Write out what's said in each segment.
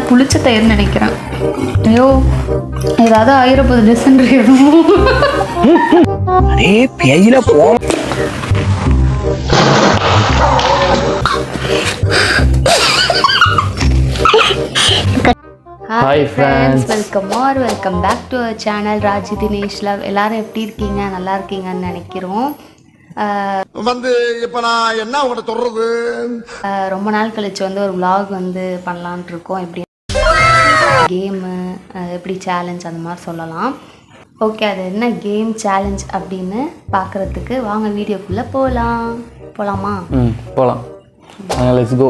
புளிச்ச தயிர்னு நினைக்கிறேன். ஐயோ ஏதாவது ஆயிரப்போது டிசென்ட்ரி எதுவும். அரே பேயில போ. Hi friends, welcome back to our channel Raji Dinesh love. எல்லாரும் எப்படி இருக்கீங்க? நல்லா இருக்கீங்கன்னு நினைக்கிறோம். இப்ப நான் என்ன உங்கள்கிட்ட சொல்றது, ரொம்ப நாள் கழிச்சு ஒரு vlog பண்ணலான் இருக்கோம். எப்படி கேமு, எப்படி சேலஞ்ச் அந்த மாதிரி சொல்லலாம். ஓகே, அது என்ன கேம் சேலஞ்ச் அப்படின்னு பார்க்குறதுக்கு வாங்க வீடியோக்குள்ளே போகலாமா? போகலாம், லெட்ஸ் கோ.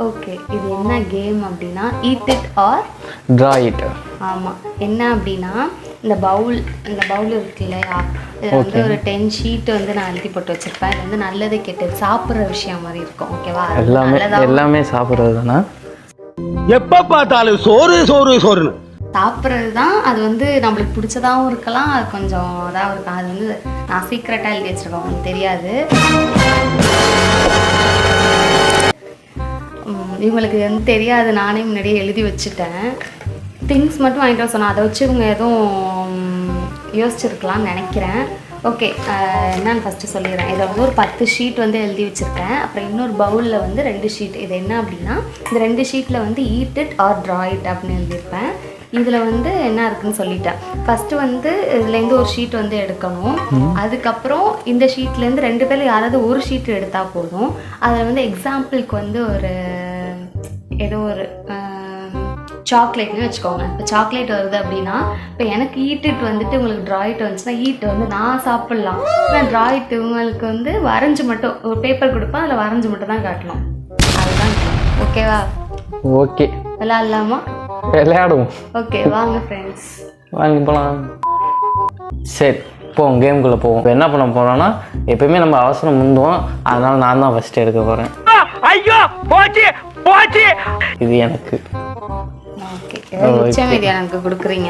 ஓகே, இது என்ன கேம் அப்படின்னா eat it or draw it. ஆமாம், என்ன அப்படின்னா இந்த பவுல் இருக்கு இல்லையா, இதில் ஒரு 10 ஷீட் நான் எழுதி போட்டு வச்சுருப்பேன். இது நல்லது கெட்டது சாப்பிட்ற விஷயம் மாதிரி இருக்கும். ஓகேவா? எல்லாமே சாப்பிட்றது தானே? எப்ப பார்த்தாலும் சோறு சோறு சோறுன்னு சாப்பிட்றது தான். அது நம்மளுக்கு பிடிச்சதாகவும் இருக்கலாம், அது கொஞ்சம் இதாகவும் இருக்கும். அது நான் சீக்ரெட்டாக எழுதி வச்சுருக்கேன், உங்களுக்கு தெரியாது. இவங்களுக்கு தெரியாது, நானே முன்னாடியே எழுதி வச்சுட்டேன். திங்ஸ் மட்டும் வாங்கிட்டு வர சொன்னேன், அதை வச்சு இவங்க எதுவும் யோசிச்சிருக்கலாம்னு நினைக்கிறேன். ஓகே, என்னன்னு ஃபஸ்ட்டு சொல்லிடுறேன். இதில் ஒரு 10 ஷீட் எழுதி வச்சுருக்கேன். அப்புறம் இன்னொரு பவுலில் 2 ஷீட். இது என்ன அப்படின்னா, இந்த 2 ஷீட்டில் eat it or draw it அப்படின்னு எழுதியிருப்பேன். இதில் என்ன இருக்குன்னு சொல்லிட்டேன். ஃபஸ்ட்டு இதுலேருந்து ஒரு ஷீட் எடுக்கணும். அதுக்கப்புறம் இந்த ஷீட்லேருந்து 2 பேரில் யாராவது ஒரு ஷீட் எடுத்தால் போதும். அதில் எக்ஸாம்பிளுக்கு ஒரு ஏதோ ஒரு சாக்லேட்னு வச்சுக்கோங்க. இப்போ சாக்லேட் வருது அப்படின்னா, இப்போ எனக்கு ஈட்டிட்டு உங்களுக்கு ட்ராயிட் வந்துச்சுன்னா ஈட்டு நான் சாப்பிட்லாம். ஆனால் ட்ராயிட் இவங்களுக்கு வரைஞ்சி மட்டும் ஒரு பேப்பர் கொடுப்பேன், அதில் வரைஞ்சி மட்டும் தான் காட்டணும். அதுதான். ஓகேவா? ஓகே, விளையாடலாமா? விளையாடுவோம். ஓகே, வாங்க ஃப்ரெண்ட்ஸ், வாங்க போகலாம். சரி, போவோம், கேமுக்குள்ளே போவோம். இப்போ என்ன பண்ண போகிறோன்னா, எப்பயுமே நம்ம அவசரம் முந்துவோம். அதனால நான் தான் ஃபஸ்ட்டு எடுக்க போகிறேன். ஐயோ போச்சு போச்சு, இது எனக்கு. ஓகே, உச்சமீதி எனக்கு கொடுக்குறீங்க.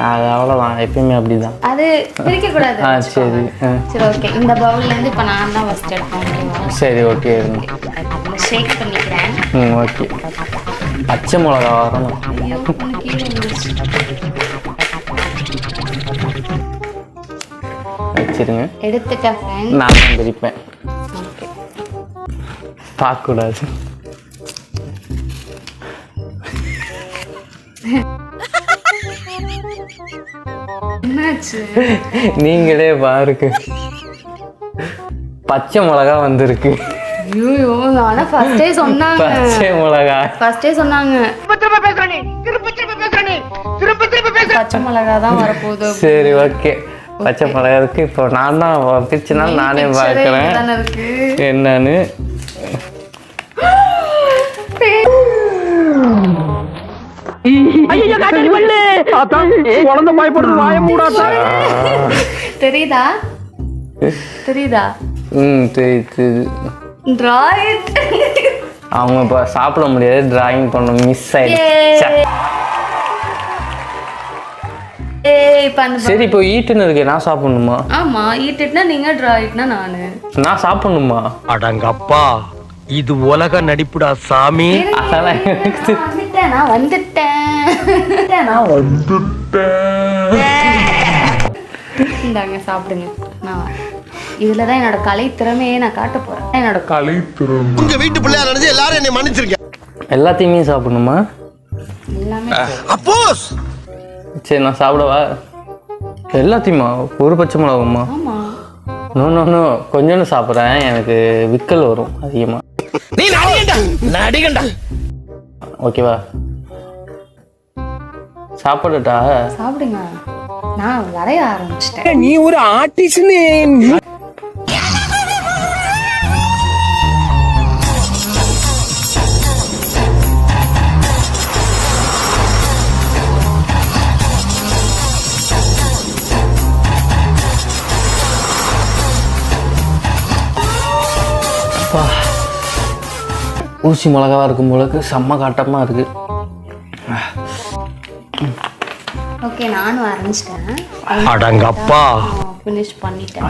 அது அவ்வளோதான், எப்பயுமே அப்படிதான். அது பிரிக்கக்கூடாது. சரி சரி, ஓகே. இந்த பவுல்லேருந்து இப்போ நான் தான் ஃபஸ்ட் எடுப்பேன். சரி, ஓகே. ஷேக் பண்ணிக்கிறேன். ஓகே. பச்சை மிளகா வரணும். ஐயோ, கீழே வந்துருச்சு. வச்சிருங்க. எடுத்துட்டேன் ஃப்ரெண்ட். நான் தான் பிரிப்பேன். பார்க்கக்கூடாது. என்னாச்சு? நீங்களே பாருங்க, பச்சை மிளகா வந்திருக்கு. ஐயோ, ஆனா ஃபர்ஸ்டே சொன்னாங்க. பச்சை மிளகா ஃபர்ஸ்டே சொன்னாங்க. பச்சை மிளகா தான் வரப்போகுது. சரி, ஓகே. பச்சை மிளகா இருக்கு. இப்போ நான் தான் பிரிச்சுனால நானே பார்க்குறேன் என்னன்னு. தெரியுதா? தெரியுது. டிராயிட் அவங்க இப்போ சாப்பிட முடியாது, டிராயிங் பண்ண மிஸ் ஆயிடுச்சு. சரி, இப்போ ஈட்டுன்னு இருக்கு, நான் சாப்பிடணுமா? ஆமா, ஈட்டுனா நீங்க, டிராயிட்னா நான் சாப்பிடணுமா? அடங்கப்பா, இது உலக நடிப்புடா சாமி. அதெல்லாம் நான் வந்துட்டேன். இந்தாங்க, சாப்பிடுங்க. நான் இதுலதான் என்னோட கலை திறமையே நான் காட்ட போறேன். என்னோட கலை திறமை. உங்க வீட்டு பிள்ளையா நினைச்சு எல்லாரும் என்னை மன்னிச்சிருக்கேன். எல்லாத்தையுமே சாப்பிடணுமா? எல்லாமே. அப்போஸ் சரி, நான் சாப்பிடவா? எல்லாத்தையுமா? ஒரு பச்சை மிளகாமா? ஆமா. நோ, கொஞ்சோன்னு சாப்பிட்றேன், எனக்கு விக்கல் வரும் அதிகமா. நீ நடிகண்டா. ஓகேவா? சாப்பிடுட்டா? சாப்பிடுங்க. நான் வரைய ஆரம்பிச்சிட்டேன். நீ ஒரு ஆர்டிஸ்ட்னு. ஊசி மிளகாவாக இருக்கும் போலக்கு செம்ம காட்டமாக இருக்குது. ஓகே, நானும் வரைஞ்சிட்டேன். அடங்கப்பா. ஃபினிஷ் பண்ணிட்டேன்.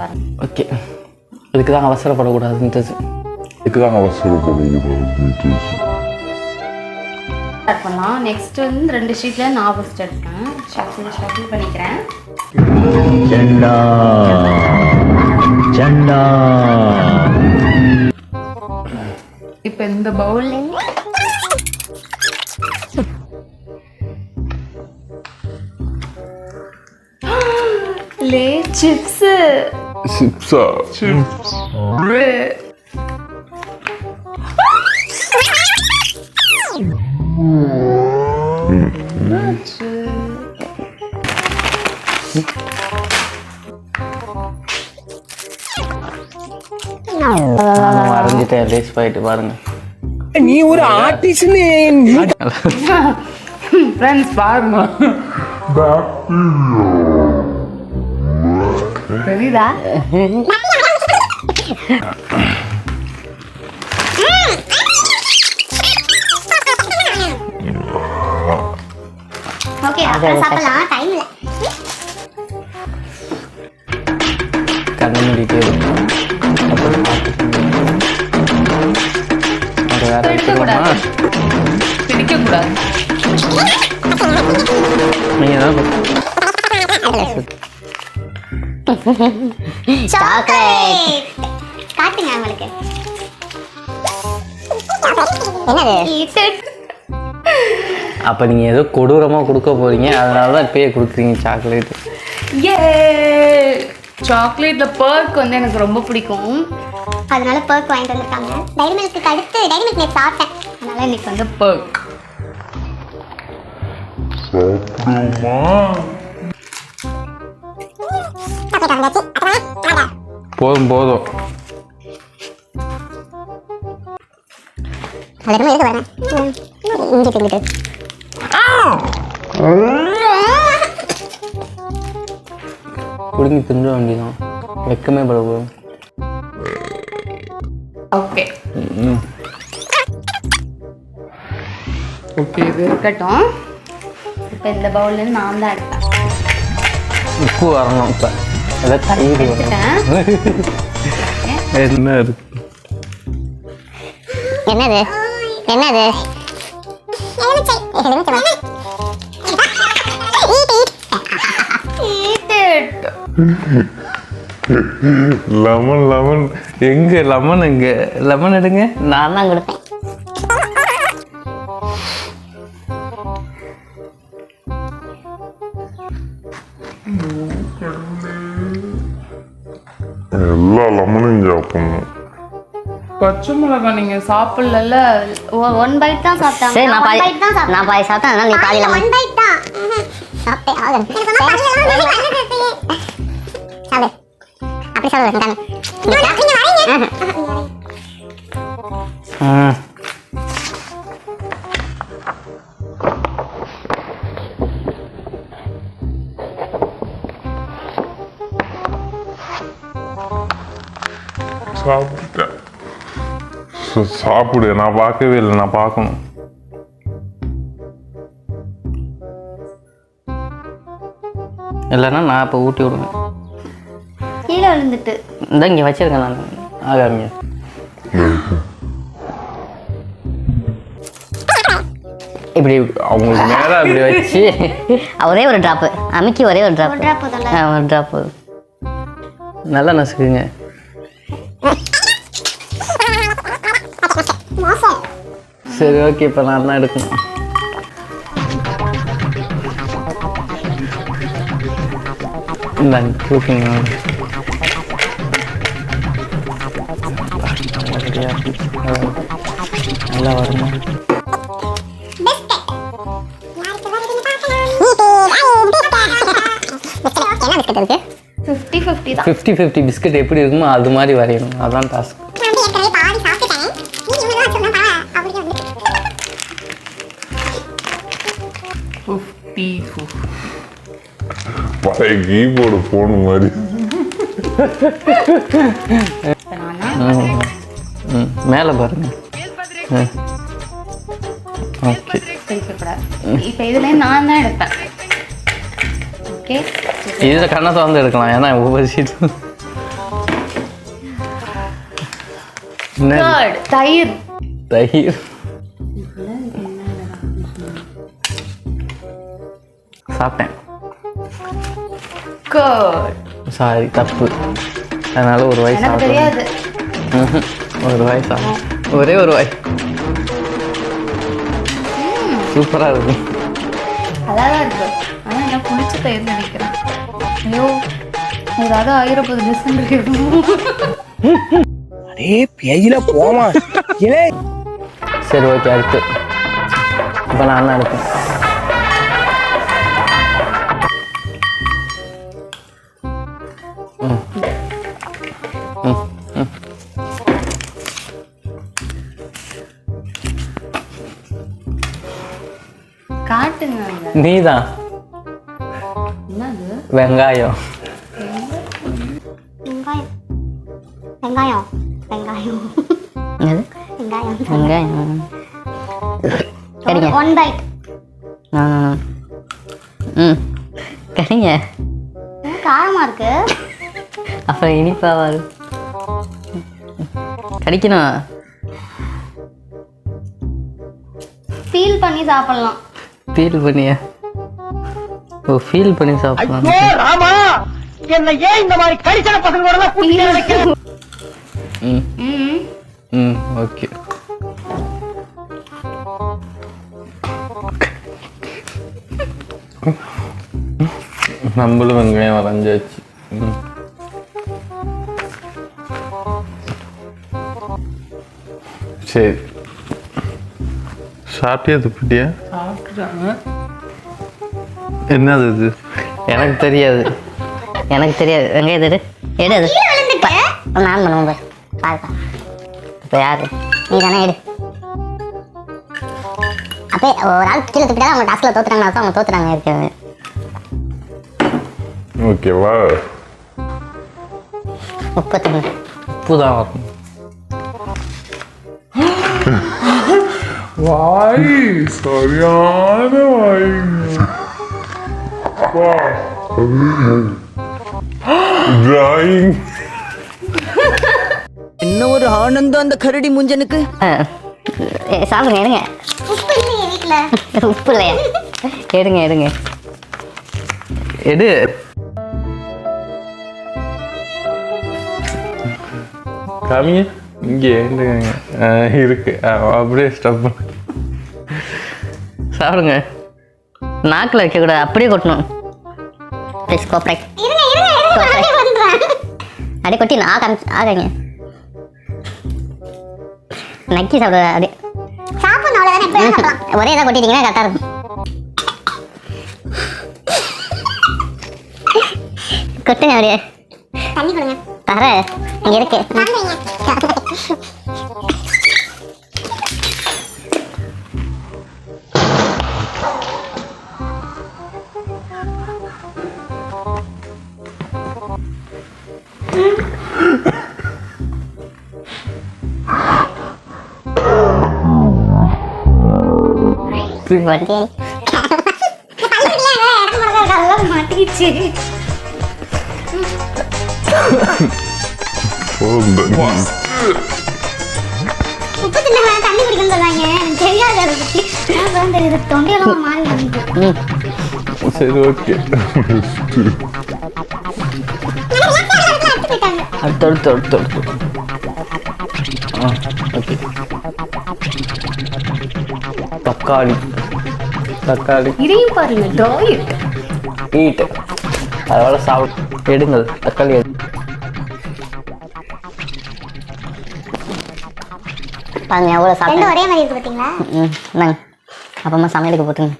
பாருங்க. ஓகே, இதுக்கு தான் அவசரப்படக்கூடாதுன்ட்டு. ஸ்டார்ட் பண்ணலாம். நெக்ஸ்ட் வந்து 2 ஷீட்டில் நான் ஃபஸ்ட் எடுப்பேன். ஷஃபிள் பண்ணிக்கிறேன். இப்போ இந்த பவுல் லே சிப்ஸ். வரைஞ்சிட்டேன். லேஸ் போயிட்டு பாருங்க. நீ ஒரு ஆர்டிஸ்ட். ஃப்ரெண்ட்ஸ் பாருங்க. தெரியுதா? ஓகே, அப்புறம் சாப்பிடலாம். டைம் இல்ல. கண்ணு மூடிட்டே இருக்கும். வேற பிடிக்கக்கூடாது. நீங்கள் தான் சாக்லேட் காட்டுங்க உங்களுக்கு. என்னது? அப்போ நீங்கள் ஏதோ கொடூரமாக கொடுக்க போகிறீங்க, அதனால தான் இப்பயே கொடுக்குறீங்க சாக்லேட். ஏ, சாக்லேட்ல பர்க் வந்து எனக்கு ரொம்ப பிடிக்கும். அதனால பர்க் வாங்கிட்டு வந்திருக்காங்க. டைரி மில்க்கு அடுத்து டைரி மில்க் நேற்று சாப்பிட்டேன். அதனால இன்னைக்கு வந்து பர்க். போதும் போதும். குடுங்கி தின்ற வேண்டியதான். வெக்கமே பழகும். ஓகே ஓகே, இது இருக்கட்டும். இப்போ இந்த பவுல்ல நான் தான் எடுத்தேன். உப்பு வரணும். இப்போ எதாவது தயிர் எடுத்துட்டேன். என்ன இருக்கு? என்னது? என்னது? லெமன் எங்க? லெமன் எங்க? லெமன் எடுங்க. நான் தான் கொடுப்பேன். எல்லா லெமனும் சாப்பிடணும். பச்சை மிளகா நீங்க சாப்பிடல. 1 பைட் தான் சாப்பிட்டாங்க. சரி, நான் பாதி பைட் தான் சாப்பிட்டேன். நான் பாதி சாப்பிட்டேன். அதனால நீ பாதி 1 பைட் தான் சாப்பிட்டேன். சாப்பிடு. அப்படி சாப்பிடு. சாப்பிட்டேன். சாப்பிடு. நான் பார்க்கவே இல்லை, நான் பார்க்கணும். இல்லைன்னா நான் இப்போ ஊட்டி விடுவேன். கீழே விழுந்துட்டு இந்த இங்கே வச்சிருக்கேன் நான். ஆகாமியா இப்படி அவங்களுக்கு மேலே அப்படி வச்சு ஒரே ஒரு ட்ராப்பு அமுக்கி ஒரே ஒரு ட்ராப். ஒரு drop போதும்ல? ஒரு ட்ராப்பு நல்லா நசுக்குங்க. மோசம். சரி ஓகே, இப்போ நான் தான் எடுக்கணும். இந்தாங்க தூக்குங்க. நல்லா வரணும். என்ன பிஸ்கட் இருக்கு? 50-50 தான். 50-50 பிஸ்கட் எப்படி இருக்குமோ அது மாதிரி வரையணும். அதான் டாஸ்க். பழைய கீபோர்டு போன் மாதிரி. நானா? மேலே பாருங்க. ஓகே, பிரிக்கக்கூடாது. இப்போ இதுல நான் தான் எடுப்பேன். ஓகே, இதில் கண்ணத்தை வந்து எடுக்கலாம், ஏன்னா ஒவ்வொரு சீட் தயிர். தயிர் சாப்பிட்டேன். சாரி, தப்பு. அதனால ஒரு வாய் எனக்கு சாப்பிட்டேன். தெரியாது. ஒரு வாய் சாப்பிட்டேன், ஒரே ஒரு வாய். சூப்பராக இருக்கும். அதான் இருக்கு. ஆனால் என்ன புளிச்ச தயிர் நினைக்கிறேன். ஐயோ, ஏதாவது ஆயிரப்போது டிசம்பர். அடே பேஜில போமா. சரி, ஓகே. அடுத்து இப்போ நான் தான் எடுப்பேன். காட்டுங்க. நீதான். என்னது? வெங்காயம். வெங்காயம் வெங்காயம் வெங்காயம் என்னது? வெங்காயம் வெங்காயம். கடிங்க. 1 bite. கடிங்க. காரமா இருக்கு. அப்புறம் இனிப்பாவாரு. கடிக்கணும். ஃபீல் பண்ணி சாப்பிடலாம். ஃபீல் பண்ணியா? ஓ, ஃபீல் பண்ணி சாப்பிடலாம். ராமா, என்ன ஏன் இந்த மாதிரி கரிசன பசங்களோட எல்லாம் கூட்டி வைக்கிறேன்? ஓகே. நம்மளும் வெங்காயம் வரைஞ்சாச்சு. சரி, சாப்பிட்டியா துப்பிட்டியா? என்னது இது? எனக்கு தெரியாது. வெங்காயம் எடு. எடு அது. நான் பண்ணுவோம் பாரு. பாருப்பா. இப்போ யாரு? நீ தானே எடு. அப்போ ஒரு ஆள் கீழே துப்பிட்டா அவங்க டாஸ்கில் தோத்துறாங்க. அவங்க தோத்துறாங்க இருக்கிறது. ஓகேவா? உப்பு தண்ணி. உப்பு தான் வரணும். வாய் சரியான வாய். டிராயிங். என்ன ஒரு ஆனந்தம் அந்த கரடி முஞ்சனுக்கு. சாப்பிடுங்க, எடுங்க. உப்பு இல்லையே வீட்டில். உப்பு இல்லையா? எடுங்க. எடு. காமிங்க. இங்கே இருக்கு. அப்படியே ஸ்டப் பண்ணு. சாப்பிடுங்க. நாக்கில் வைக்கக்கூடாது, அப்படியே கொட்டணும். ப்ளீஸ் கோப்ரைட். அப்படியே கொட்டி ஆகாங்க. நக்கி சாப்பிட அப்படியே சாப்பிடணும் அவ்வளோதானே. எப்போ சாப்பிடலாம். ஒரே இதாக கொட்டிட்டீங்கன்னா கரெக்டாக இருக்கும். கொட்டுங்க அப்படியே. தண்ணி கொடுங்க. தர இங்கே இருக்கு. மாட்டிச்சு. உப்பு தின்ன தண்ணி குடிக்கணும்னு சொல்லுவாங்க. எனக்கு தெரியாது அதை பற்றி. நான் தெரியுது தொண்டையெல்லாம் மாறி வந்து. சரி, ஓகே. அடுத்து. ஓகே. தக்காளி இதையும் பாருங்க. டிராயிங். ஈட்டு. அதோட சாப்பிட்டு எடுங்கள். தக்காளி எடு. பாருங்க எவ்வளோ ரெண்டும் சாப்பிட்டேன். ஒரே மாதிரி இருக்கு பார்த்தீங்களா? நாங்க அப்புறமா சமையலுக்கு போட்டுங்க.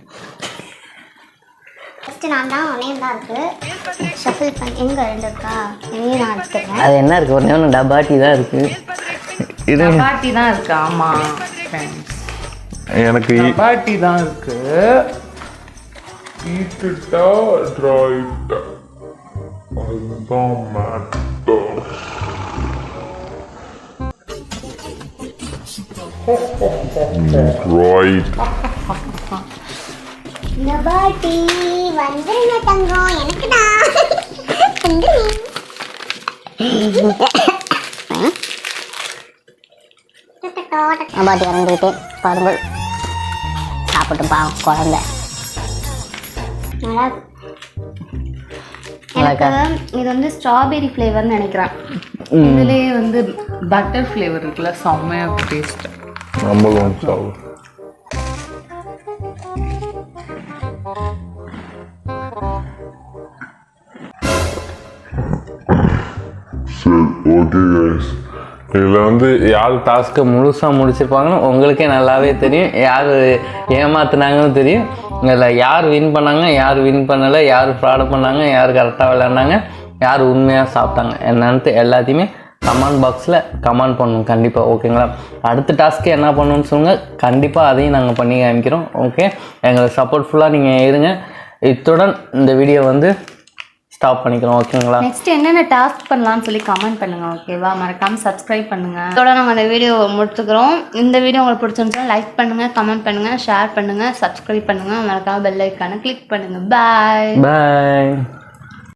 ஃபஸ்ட்டு நான் தான் நேம் தான் இருக்கு. ஷஃபில் பண்ணி எங்கே ரெண்டு இருக்கா? எங்கேயும் நான் எடுத்துக்கிறேன். அது என்ன இருக்கு? ஒன்று டப்பாட்டி தான் இருக்கு. இது பாட்டி தான் இருக்கு. ஆமா ஃப்ரெண்ட்ஸ், எனக்கு பாட்டி தான் இருக்கு. ஈட்டுட்டா டிராயிட்டா அதுதான் மேட்டர். Right. இந்த பாட்டி வந்துருங்க தங்கம் எனக்கு தான் பாட்டி இறந்துக்கிட்டே பாருங்கள் சாப்பிட்டு பாவம் குழந்தை எனக்கு இது வந்து ஸ்ட்ராபெரி ஃப்ளேவர்னு நினைக்கிறேன். இதுலேயே வந்து பட்டர் ஃப்ளேவர் இருக்குல்ல, செம்மையாக டேஸ்ட். நம்மளும் சாவு. சரி, ஓகே கைஸ். இதில் வந்து யார் டாஸ்க்கை முழுசாக முடிச்சிருப்பாங்கன்னு உங்களுக்கே நல்லாவே தெரியும். யார் ஏமாத்துனாங்கன்னு தெரியும். இதில் யார் வின் பண்ணாங்க, யார் வின் பண்ணலை, யார் ஃப்ராடு பண்ணாங்க, யார் கரெக்டாக விளையாண்டாங்க, யார் உண்மையாக சாப்பிட்டாங்க என்னன்ட்டு எல்லாத்தையுமே கமெண்ட் பாக்ஸில் கமெண்ட் பண்ணணும் கண்டிப்பாக. ஓகேங்களா? அடுத்த டாஸ்க்கு என்ன பண்ணணும்னு சொல்லுங்கள், கண்டிப்பாக அதையும் நாங்கள் பண்ணி காமிக்கிறோம். ஓகே, எங்களுக்கு சப்போர்ட்ஃபுல்லாக நீங்கள் இருங்க. இத்துடன் இந்த வீடியோ வந்து ஸ்டாப் பண்ணிக்கிறோம். ஓகேங்களா? நெக்ஸ்ட் என்னென்ன டாஸ்க் பண்ணலாம்னு சொல்லி கமெண்ட் பண்ணுங்க. ஓகேவா? மறக்காம சப்ஸ்கிரைப் பண்ணுங்க. இதோட நாங்கள் அந்த வீடியோ முடிச்சுக்கிறோம். இந்த வீடியோ உங்களுக்கு பிடிச்சிருந்துச்சா லைக் பண்ணுங்க, கமெண்ட் பண்ணுங்க, ஷேர் பண்ணுங்க, சப்ஸ்கிரைப் பண்ணுங்க, மறக்காம பெல் ஐக்கானை கிளிக் பண்ணுங்க. பாய் பாய்.